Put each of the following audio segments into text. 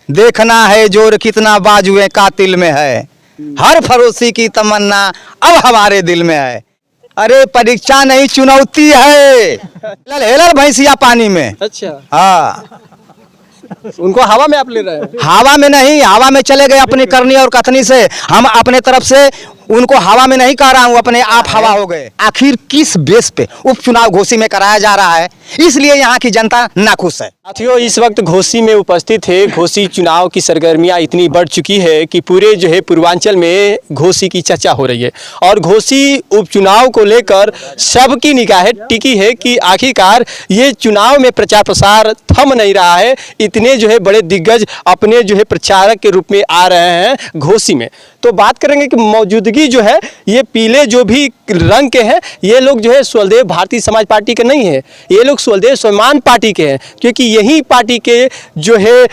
देखना है जोर कितना बाजुए कातिल में है, हर फरोसी की तमन्ना अब हमारे दिल में है। अरे परीक्षा नहीं चुनौती है, हेलर भैंसिया पानी में। अच्छा, हाँ, उनको हवा में आप ले रहे हैं? हवा में नहीं, हवा में चले गए अपनी करनी और कथनी से। हम अपने तरफ से उनको हवा में नहीं कह रहा हूँ, अपने आप हवा हो गए। आखिर किस बेस पे उपचुनाव घोसी में कराया जा रहा है, इसलिए यहाँ की जनता नाखुश है। साथियों, इस वक्त घोसी में उपस्थित है। घोसी चुनाव की सरगर्मियां इतनी बढ़ चुकी है कि पूरे जो है पूर्वांचल में घोसी की चर्चा हो रही है और घोसी उपचुनाव को लेकर सबकी निगाहें टिकी है कि आखिरकार ये चुनाव में प्रचार प्रसार थम नहीं रहा है। इतने जो है बड़े दिग्गज अपने जो है प्रचारक के रूप में आ रहे हैं घोसी में। तो बात करेंगे कि मौजूदगी जो है ये पीले जो भी रंग के हैं, ये लोग जो है स्वदेव भारतीय समाज पार्टी के नहीं है, ये लोग स्वदेव स्वाभिमान पार्टी के हैं। क्योंकि यही पार्टी के जो है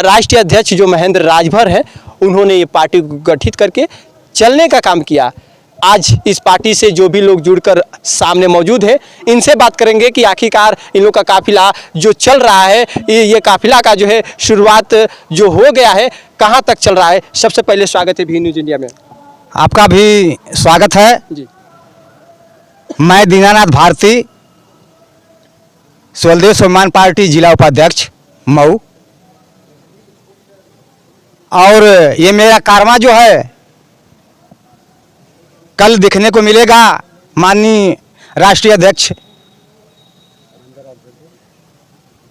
राष्ट्रीय अध्यक्ष जो महेंद्र राजभर है, उन्होंने ये पार्टी को गठित करके चलने का काम किया। आज इस पार्टी से जो भी लोग जुड़कर सामने मौजूद है, इनसे बात करेंगे कि आखिरकार इन लोग का काफिला जो चल रहा है, ये काफिला का जो है शुरुआत जो हो गया है, कहाँ तक चल रहा है। सबसे पहले स्वागत है भी न्यूज इंडिया में। आपका भी स्वागत है जी। मैं दीनानाथ भारती, स्वदेव स्वाभिमान पार्टी जिला उपाध्यक्ष मऊ, और ये मेरा कारवां जो है कल दिखने को मिलेगा माननीय राष्ट्रीय अध्यक्ष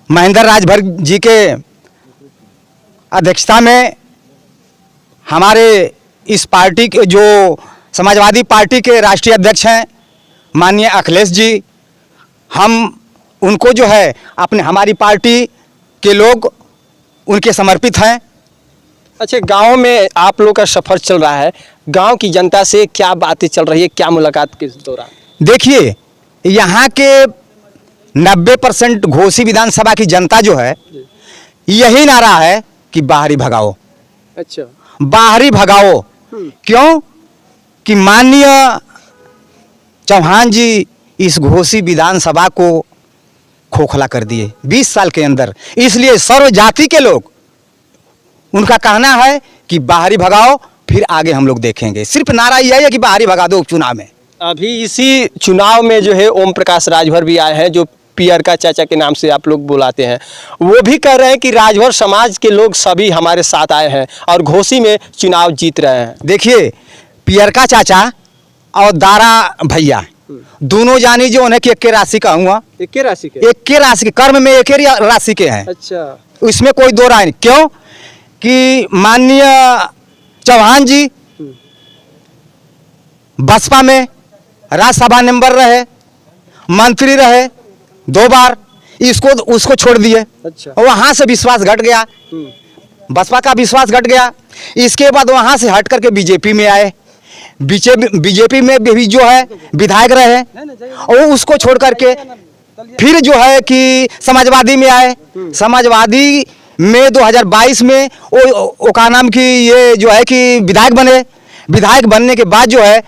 महेंद्र राजभर जी के अध्यक्षता में। हमारे इस पार्टी के जो समाजवादी पार्टी के राष्ट्रीय अध्यक्ष हैं माननीय अखिलेश जी, हम उनको जो है अपने हमारी पार्टी के लोग उनके समर्पित हैं। अच्छा, गांव में आप लोग का सफर चल रहा है, गांव की जनता से क्या बातें चल रही है, क्या मुलाकात के दौरान? देखिए, यहाँ के 90% घोसी विधानसभा की जनता जो है यही नारा है कि बाहरी भगाओ। अच्छा, बाहरी भगाओ। क्यों कि माननीय चौहान जी इस घोसी विधानसभा को खोखला कर दिए 20 साल के अंदर। इसलिए सर्व जाति के लोग, उनका कहना है कि बाहरी भगाओ, फिर आगे हम लोग देखेंगे। सिर्फ नारा यही है कि बाहरी भगा दो उपचुनाव में। अभी इसी चुनाव में जो है ओम प्रकाश राजभर भी आए हैं, जो पियर का चाचा के नाम से आप लोग बुलाते हैं। वो भी कह रहे हैं कि राजभर समाज के लोग सभी हमारे साथ आए हैं और घोसी में चुनाव जीत रहे हैं। देखिए, पियर का चाचा और दारा भैया दोनों जानी जो उन्हें एक के राशि का हुआ, एक के राशि के, एक के राशि के कर्म में एक ही राशि के हैं। अच्छा, इसमें कोई दो राय नहीं। क्यों कि माननीय चौहान जी बसपा में राज्यसभा मेंबर रहे, मंत्री रहे 2 बार, इसको उसको छोड़ दिए। अच्छा, वहां से विश्वास घट गया, बसपा का विश्वास घट गया। इसके बाद वहां से हट करके बीजेपी में आए। बीजेपी में भी जो है विधायक रहे, और उसको छोड़ करके फिर जो है कि समाजवादी में आए। समाजवादी में 2022 में वो का नाम की ये जो है कि विधायक बने। विधायक बनने के बाद जो है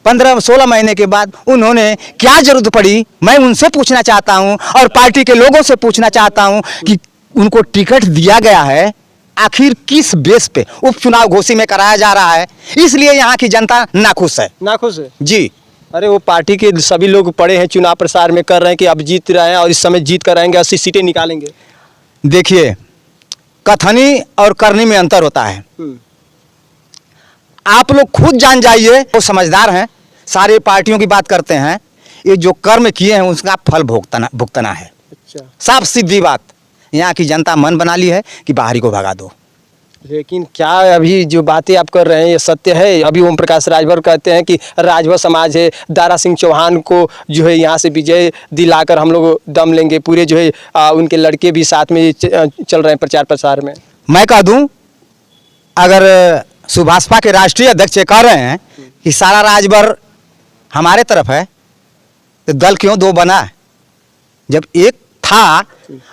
15-16 महीने के बाद उन्होंने क्या जरूरत पड़ी, मैं उनसे पूछना चाहता हूं और पार्टी के लोगों से पूछना चाहता हूं कि उनको टिकट दिया गया है, आखिर किस बेस पे उपचुनाव घोसी में कराया जा रहा है, इसलिए यहाँ की जनता नाखुश है। नाखुश है जी। अरे, वो पार्टी के सभी लोग पड़े हैं, चुनाव प्रसार में कर रहे हैं कि अब जीत रहे हैं और इस समय जीत कर आएंगे, 80 सीटें निकालेंगे। देखिए, कथनी और करनी में अंतर होता है। आप लोग खुद जान जाइए, वो समझदार हैं, सारे पार्टियों की बात करते हैं, ये जो कर्म किए हैं उसका फल भुगतना है। अच्छा, साफ सीधी बात। यहाँ की जनता मन बना ली है कि बाहरी को भगा दो। लेकिन क्या अभी जो बातें आप कर रहे हैं ये सत्य है? अभी ओम प्रकाश राजभर कहते हैं कि राजभर समाज है, दारा सिंह चौहान को जो है यहाँ से विजय दिलाकर हम लोग दम लेंगे। पूरे जो है उनके लड़के भी साथ में चल रहे हैं प्रचार प्रसार में। मैं कह दूं, अगर सुभाषपा के राष्ट्रीय अध्यक्ष कह रहे हैं कि सारा राजभर हमारे तरफ है, तो दल क्यों 2 बना? जब एक था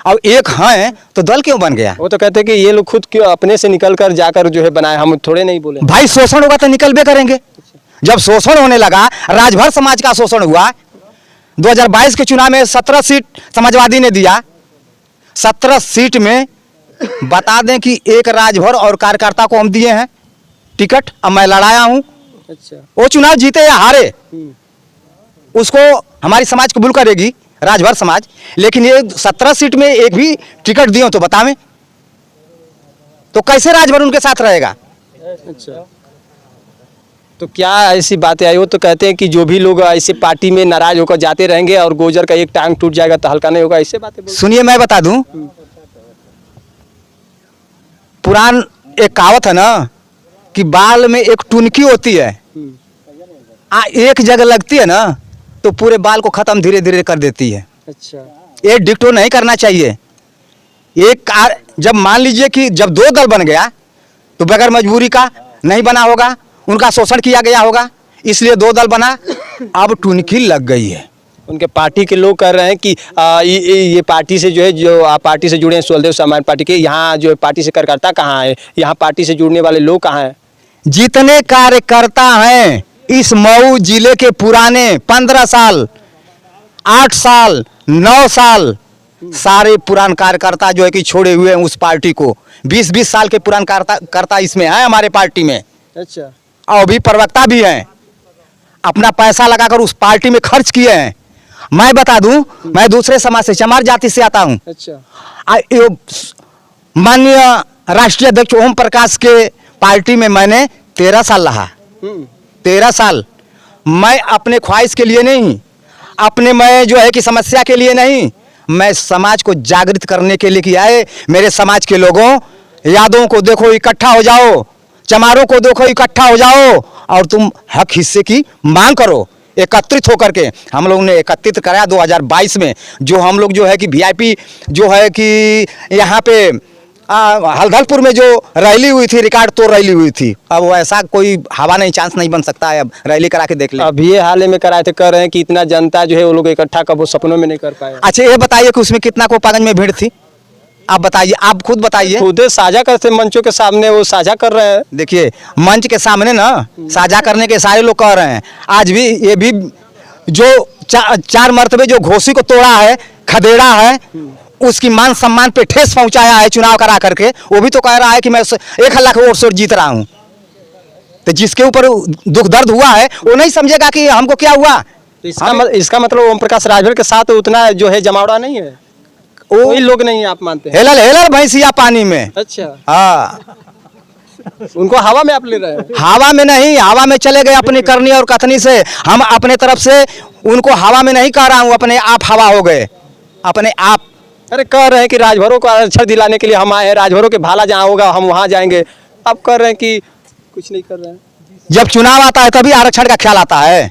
और एक हैं तो दल क्यों बन गया? वो तो कहते हैं कि ये लोग खुद क्यों अपने से निकल कर जाकर जो है बनाए, हम थोड़े नहीं बोले। भाई, शोषण होगा तो निकल भी करेंगे। जब शोषण होने लगा, राजभर समाज का शोषण हुआ। 2022 के चुनाव में 17 सीट समाजवादी ने दिया, 17 सीट में बता दें कि एक राजभर और कार्यकर्ता को हम दिए हैं टिकट, अब मैं लड़ाया हूँ, अच्छा। वो चुनाव जीते या हारे उसको हमारी समाज कबूल करेगी, राजभर समाज। लेकिन ये 17 सीट में एक भी टिकट दिए हो तो बतावें, तो कैसे राजभर उनके साथ रहेगा? अच्छा, तो क्या ऐसी बातें आई? वो तो कहते हैं कि जो भी लोग ऐसे पार्टी में नाराज होकर जाते रहेंगे और गोजर का एक टांग टूट जाएगा तो हल्का नहीं होगा, ऐसे बातें बोलते सुनिए मैं बता दूं, पुरान एक कहावत है ना कि बाल में एक टुनकी होती है, एक जगह लगती है ना तो पूरे बाल को खत्म धीरे धीरे कर देती है। अच्छा। ये डिक्टो नहीं करना चाहिए। जब मान लीजिए कि जब दो दल बन गया तो बगैर मजबूरी का नहीं बना होगा, उनका शोषण किया गया होगा, इसलिए दो दल बना। अब टुनकी लग गई है। उनके पार्टी के लोग कह रहे हैं कि ये पार्टी से जो है, जो आप पार्टी से जुड़े हैं सुलदेव सामान्य पार्टी के, यहाँ जो है पार्टी से कार्यकर्ता कहाँ है, यहाँ पार्टी से जुड़ने वाले लोग कहाँ हैं? जितने कार्यकर्ता हैं इस मऊ जिले के पुराने 15 साल 8 साल 9 साल सारे पुरान कार्यकर्ता जो है कि छोड़े हुए हैं उस पार्टी को, 20-20 साल के पुरान कार्यकर्ता इसमें हैं हमारे पार्टी में। अच्छा। और भी प्रवक्ता भी हैं, अपना पैसा लगाकर उस पार्टी में खर्च किए हैं। मैं बता दूं, मैं दूसरे समाज से, चमार जाति से आता हूं। अच्छा। माननीय राष्ट्रीय अध्यक्ष ओम प्रकाश के पार्टी में मैंने 13 साल रहा। 13 साल मैं अपने ख्वाहिश के लिए नहीं, अपने मैं जो है कि समस्या के लिए नहीं, मैं समाज को जागृत करने के लिए किया है। मेरे समाज के लोगों, यादों को देखो इकट्ठा हो जाओ, चमारों को देखो इकट्ठा हो जाओ और तुम हक हिस्से की मांग करो। एकत्रित होकर के हम लोगों ने एकत्रित कराया 2022 में। जो हम लोग जो है कि वीआईपी जो है कि यहाँ पे हल्दलपुर में जो रैली हुई थी, रिकॉर्ड तोड़ रैली हुई थी, अब वो ऐसा कोई हवा नहीं, चांस नहीं बन सकता है। अब रैली करा के देख ले। अभी ये हाल में कराए थे, कह रहे हैं कि इतना जनता जो है वो लोग इकट्ठा कर वो सपनों में नहीं कर पाए। अच्छा ये बताइए कि उसमें कितना कोपागंज में भीड़ थी? आप बताइए, आप खुद बताइए। खुद साझा करते मंचों के सामने वो साझा कर रहे हैं। देखिए मंच के सामने ना साझा करने के सारे लोग कह रहे हैं। आज भी ये भी जो 4 मरतबे जो घोसी को तोड़ा है, खदेड़ा है, उसकी मान सम्मान पे ठेस पहुंचाया है चुनाव करा करके, वो भी तो कह रहा है कि मैं 1 लाख वोट से जीत रहा हूं। तो जिसके ऊपर दुख दर्द हुआ है वो नहीं समझेगा कि हमको क्या हुआ। तो इसका मतलब ओम प्रकाश राजभर के साथ उतना जो है जमावड़ा नहीं है, कोई लोग नहीं है आप मानते हैं? हेलल भैंसिया पानी में। अच्छा। हाँ, उनको हवा में आप ले रहे हैं? हवा में नहीं, हवा में चले गए अपनी करनी और कथनी से। हम अपने तरफ से उनको हवा में नहीं कह रहा हूँ, अपने आप हवा हो गए अपने आप। अरे कह रहे हैं कि राजभरों को आरक्षण दिलाने के लिए हम आए हैं, राजभरों के भाला जहाँ होगा हम वहाँ जाएंगे। आप कह रहे हैं कि कुछ नहीं कर रहे हैं। जब चुनाव आता है तभी आरक्षण का ख्याल आता है,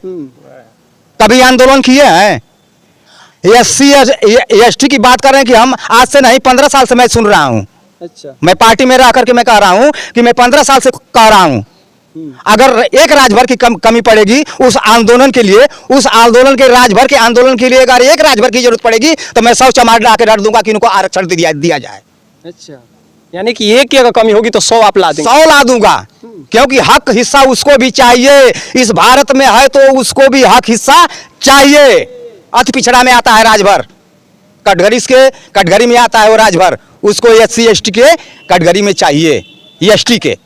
तभी आंदोलन किए हैं। SC ST की बात कर रहे हैं कि हम आज से नहीं 15 साल से मैं सुन रहा हूँ। अच्छा। मैं पार्टी में रह करके मैं कह रहा हूँ कि मैं 15 साल से कह रहा हूँ, अगर एक राजभर की कमी पड़ेगी उस आंदोलन के लिए, उस आंदोलन के राजभर के आंदोलन के लिए अगर एक राजभर की जरूरत पड़ेगी तो मैं 100 चमार ला के रख दूंगा कि इनको आरक्षण दिया जाए। अच्छा, यानी कि एक की अगर कमी होगी तो 100 आप ला देंगे? 100 ला दूंगा, क्योंकि हक हिस्सा उसको भी चाहिए। इस भारत में है तो उसको भी हक हिस्सा चाहिए। अति पिछड़ा में आता है राजभर, कटघरी में आता है वो राजभर, उसको SC ST के कटघरी में चाहिए, ST के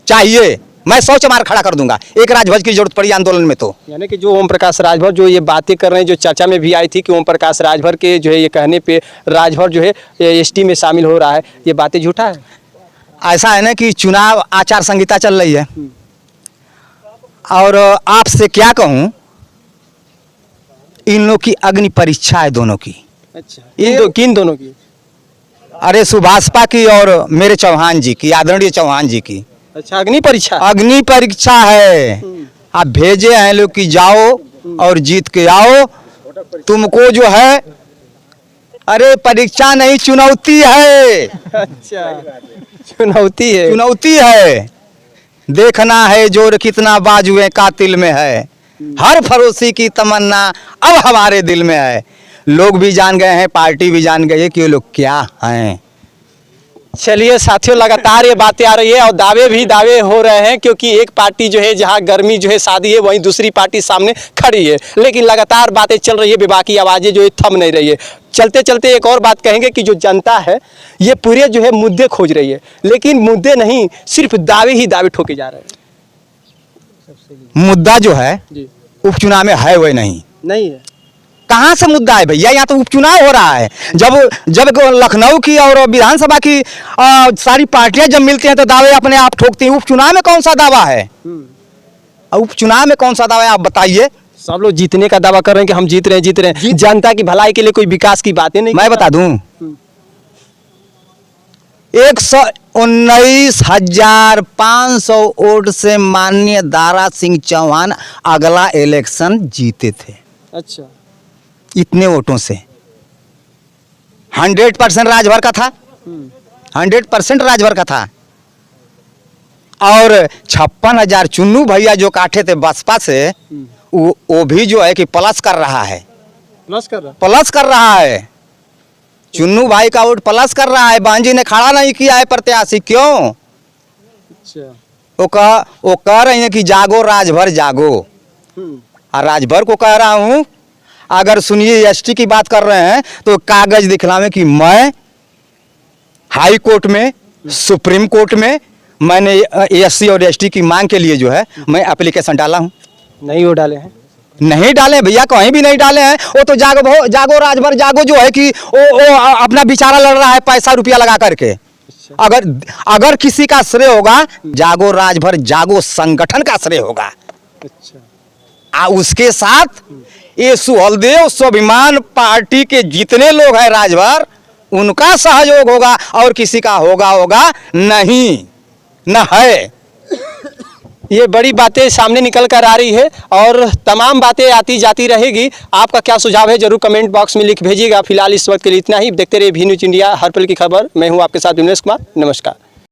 चाहिए। मैं 100 चमार खड़ा कर दूंगा एक राजभर की जरूरत पड़ी आंदोलन में तो। यानी कि जो ओम प्रकाश राजभर जो ये बातें कर रहे हैं, जो चर्चा में भी आई थी कि ओम प्रकाश राजभर के जो है ये कहने पे राजभर जो है ST में शामिल हो रहा है, ये बातें झूठा है? ऐसा है ना कि चुनाव आचार संहिता चल रही है और आपसे क्या कहूं, इन लोग की अग्नि परीक्षा है दोनों की। अच्छा, किन दोनों की? अरे सुभाषपा की और मेरे चौहान जी की, आदरणीय चौहान जी की। अच्छा, अग्नि परीक्षा? अग्नि परीक्षा है। आप भेजे हैं लोग कि जाओ और जीत के आओ। तुमको जो है, अरे परीक्षा नहीं चुनौती है। अच्छा, चुनौती है। चुनौती है। देखना है जोर कितना बाजुए कातिल में है, हर फरोसी की तमन्ना अब हमारे दिल में है। लोग भी जान गए हैं, पार्टी भी जान गई है कि ये लोग क्या हैं। चलिए साथियों, लगातार ये बातें आ रही है और दावे भी दावे हो रहे हैं, क्योंकि एक पार्टी जो है जहां गर्मी जो है शादी है, वहीं दूसरी पार्टी सामने खड़ी है। लेकिन लगातार बातें चल रही है, बेबाकी आवाज़ें जो है थम नहीं रही है। चलते चलते एक और बात कहेंगे कि जो जनता है ये पूरे जो है मुद्दे खोज रही है, लेकिन मुद्दे नहीं, सिर्फ दावे ही दावे ठोके जा रहे हैं। मुद्दा जो है जी उपचुनाव में है वही नहीं है। कहाँ से मुद्दा है भैया? यहाँ तो उपचुनाव हो रहा है। जब लखनऊ की और विधानसभा की सारी पार्टियां जब मिलती हैं तो दावे अपने आप ठोकती हैं। उपचुनाव में कौन सा दावा है? उपचुनाव में कौन सा दावा है आप बताइए? सब लोग जीतने का दावा कर रहे हैं कि हम जीत रहे हैं। जनता की भलाई के लिए कोई विकास की बातें नहीं। मैं बता दूं, 119,500 वोट से माननीय दारा सिंह चौहान अगला इलेक्शन जीते थे। अच्छा, इतने वोटों से 100% राजभर का था। 100% राजभर का था। और 56,000 चुन्नू भैया जो काटे थे बसपा से, वो भी जो है कि प्लस कर रहा है। प्लस कर रहा है। चुन्नू भाई का वोट प्लस कर रहा है। बांजी ने खड़ा नहीं किया है प्रत्याशी। क्यों? अच्छा, वो कह रही है कि जागो राजभर जागो। और राजभर को कह रहा हूँ, अगर सुनिए एसटी की बात कर रहे हैं तो कागज दिखलावे कि मैं हाई कोर्ट में, सुप्रीम कोर्ट में मैंने एससी और एसटी की मांग के लिए जो है मैं एप्लीकेशन डाला हूँ। नहीं वो डाले हैं? नहीं डाले भैया, कहीं भी नहीं डाले हैं। वो तो जागो राजभर जागो जो है कि वो अपना बेचारा लड़ रहा है पैसा रुपया लगा करके। अगर किसी का श्रेय होगा, जागो राजभर जागो संगठन का श्रेय होगा। अच्छा, उसके साथ ये सुहलदेव स्वाभिमान पार्टी के जितने लोग हैं राजभर, उनका सहयोग होगा और किसी का होगा नहीं, न है। ये बड़ी बातें सामने निकल कर आ रही है और तमाम बातें आती जाती रहेगी। आपका क्या सुझाव है जरूर कमेंट बॉक्स में लिख भेजिएगा। फिलहाल इस वक्त के लिए इतना ही। देखते रहिए भी न्यूज़ इंडिया, हर पल की खबर। मैं हूं आपके साथ विमलेश कुमार। नमस्कार।